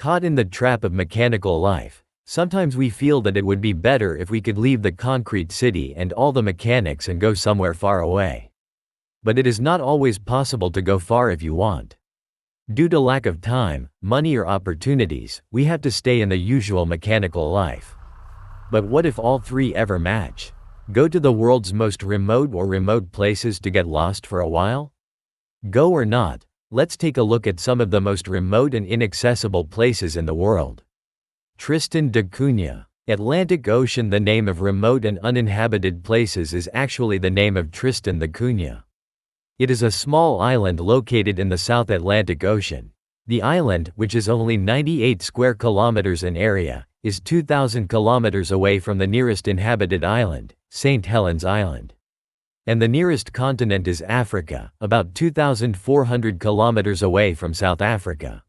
Caught in the trap of mechanical life, sometimes we feel that it would be better if we could leave the concrete city and all the mechanics and go somewhere far away. But it is not always possible to go far if you want. Due to lack of time, money or opportunities, we have to stay in the usual mechanical life. But what if all three ever match? Go to the world's most remote places to get lost for a while? Go or not, let's take a look at some of the most remote and inaccessible places in the world. Tristan da Cunha, Atlantic Ocean. The name of remote and uninhabited places is actually the name of Tristan da Cunha. It is a small island located in the South Atlantic Ocean. The island, which is only 98 square kilometers in area, is 2,000 kilometers away from the nearest inhabited island, St. Helens Island. And the nearest continent is Africa, about 2,400 kilometers away from South Africa.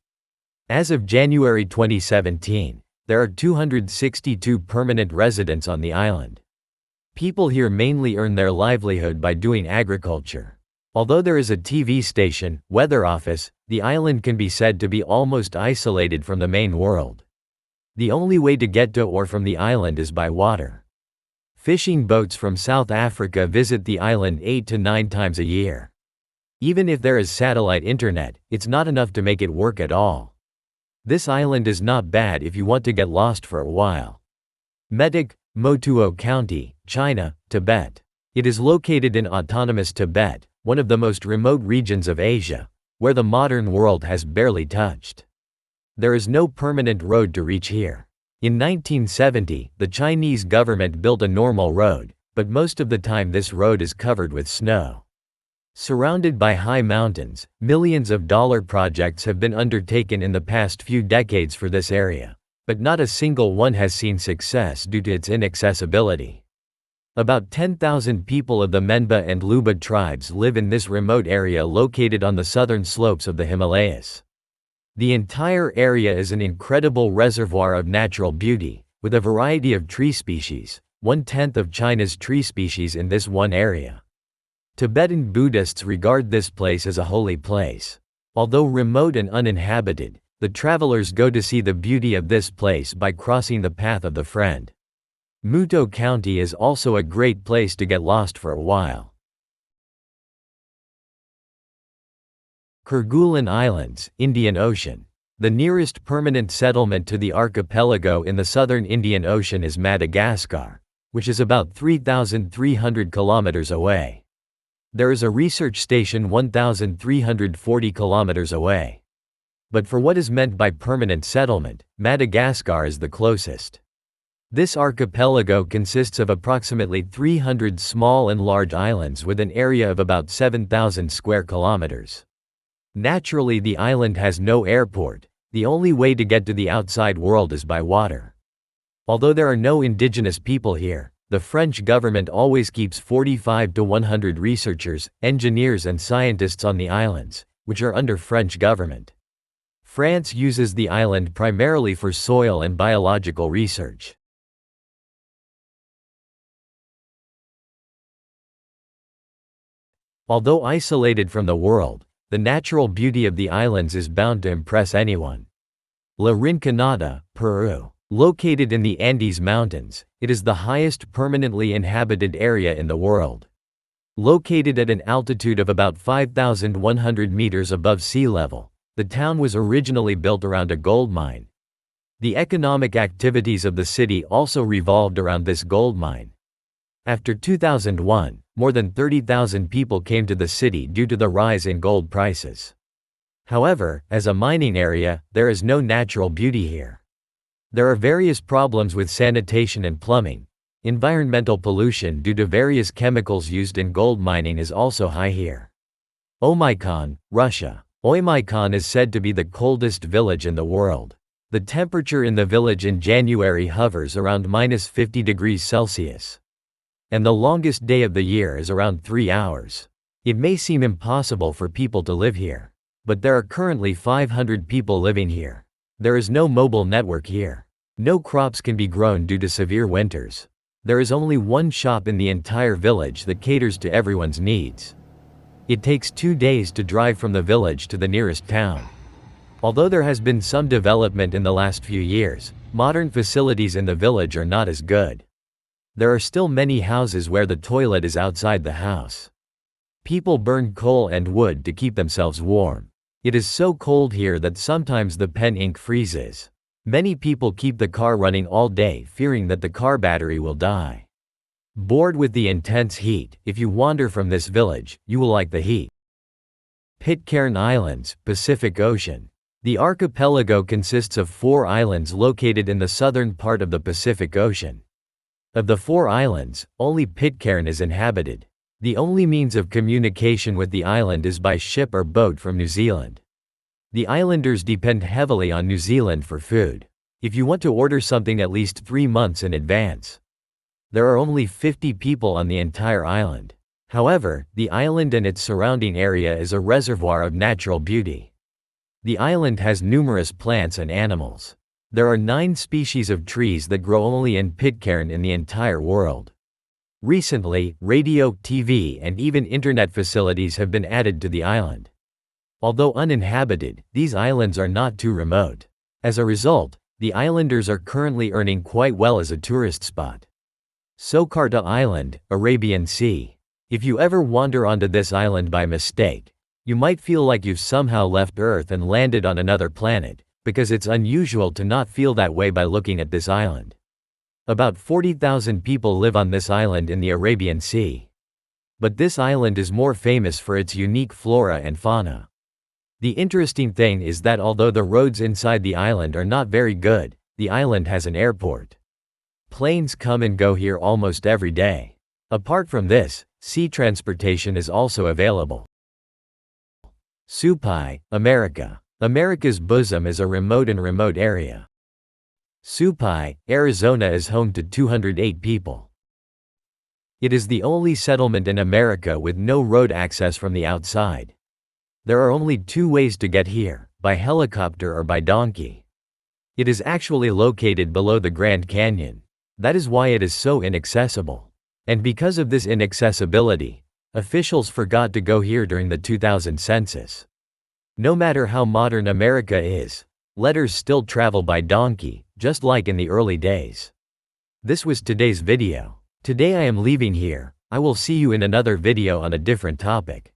As of January 2017, there are 262 permanent residents on the island. People here mainly earn their livelihood by doing agriculture. Although there is a TV station, weather office, the island can be said to be almost isolated from the main world. The only way to get to or from the island is by water. Fishing boats from South Africa visit the island 8 to 9 times a year. Even if there is satellite internet, it's not enough to make it work at all. This island is not bad if you want to get lost for a while. Medak, Motuo County, China, Tibet. It is located in autonomous Tibet, one of the most remote regions of Asia, where the modern world has barely touched. There is no permanent road to reach here. In 1970, the Chinese government built a normal road, but most of the time this road is covered with snow. Surrounded by high mountains, millions of dollar projects have been undertaken in the past few decades for this area, but not a single one has seen success due to its inaccessibility. About 10,000 people of the Menba and Luba tribes live in this remote area located on the southern slopes of the Himalayas. The entire area is an incredible reservoir of natural beauty, with a variety of tree species, 1/10 of China's tree species in this one area. Tibetan Buddhists regard this place as a holy place. Although remote and uninhabited, the travelers go to see the beauty of this place by crossing the path of the Friend. Muto County is also a great place to get lost for a while. Kerguelen Islands, Indian Ocean. The nearest permanent settlement to the archipelago in the southern Indian Ocean is Madagascar, which is about 3,300 kilometers away. There is a research station 1,340 kilometers away. But for what is meant by permanent settlement, Madagascar is the closest. This archipelago consists of approximately 300 small and large islands with an area of about 7,000 square kilometers. Naturally, the island has no airport. The only way to get to the outside world is by water. Although there are no indigenous people here, the French government always keeps 45 to 100 researchers, engineers and scientists on the islands, which are under French government. France uses the island primarily for soil and biological research. Although isolated from the world, the natural beauty of the islands is bound to impress anyone. La Rinconada, Peru. Located in the Andes Mountains, it is the highest permanently inhabited area in the world. Located at an altitude of about 5,100 meters above sea level, the town was originally built around a gold mine. The economic activities of the city also revolved around this gold mine. After 2001, more than 30,000 people came to the city due to the rise in gold prices. However, as a mining area, there is no natural beauty here. There are various problems with sanitation and plumbing. Environmental pollution due to various chemicals used in gold mining is also high here. Oymyakon, Russia. Oymyakon is said to be the coldest village in the world. The temperature in the village in January hovers around -50 degrees Celsius. And the longest day of the year is around 3 hours. It may seem impossible for people to live here. But there are currently 500 people living here. There is no mobile network here. No crops can be grown due to severe winters. There is only one shop in the entire village that caters to everyone's needs. It takes 2 days to drive from the village to the nearest town. Although there has been some development in the last few years, modern facilities in the village are not as good. There are still many houses where the toilet is outside the house. People burn coal and wood to keep themselves warm. It is so cold here that sometimes the pen ink freezes. Many people keep the car running all day fearing that the car battery will die. Bored with the intense heat, if you wander from this village, you will like the heat. Pitcairn Islands, Pacific Ocean. The archipelago consists of 4 islands located in the southern part of the Pacific Ocean. Of the 4 islands, only Pitcairn is inhabited. The only means of communication with the island is by ship or boat from New Zealand. The islanders depend heavily on New Zealand for food. If you want to order something at least 3 months in advance. There are only 50 people on the entire island. However, the island and its surrounding area is a reservoir of natural beauty. The island has numerous plants and animals. There are 9 species of trees that grow only in Pitcairn in the entire world. Recently, radio, TV, and even internet facilities have been added to the island. Although uninhabited, these islands are not too remote. As a result, the islanders are currently earning quite well as a tourist spot. Soarta Island, Arabian Sea. If you ever wander onto this island by mistake, you might feel like you've somehow left Earth and landed on another planet, because it's unusual to not feel that way by looking at this island. About 40,000 people live on this island in the Arabian Sea. But this island is more famous for its unique flora and fauna. The interesting thing is that although the roads inside the island are not very good, the island has an airport. Planes come and go here almost every day. Apart from this, sea transportation is also available. Supai, America. America's bosom is a remote area. Supai, Arizona is home to 208 people. It is the only settlement in America with no road access from the outside. There are only 2 ways to get here, by helicopter or by donkey. It is actually located below the Grand Canyon. That is why it is so inaccessible. And because of this inaccessibility, officials forgot to go here during the 2000 census. No matter how modern America is, letters still travel by donkey, just like in the early days. This was today's video. Today I am leaving here. I will see you in another video on a different topic.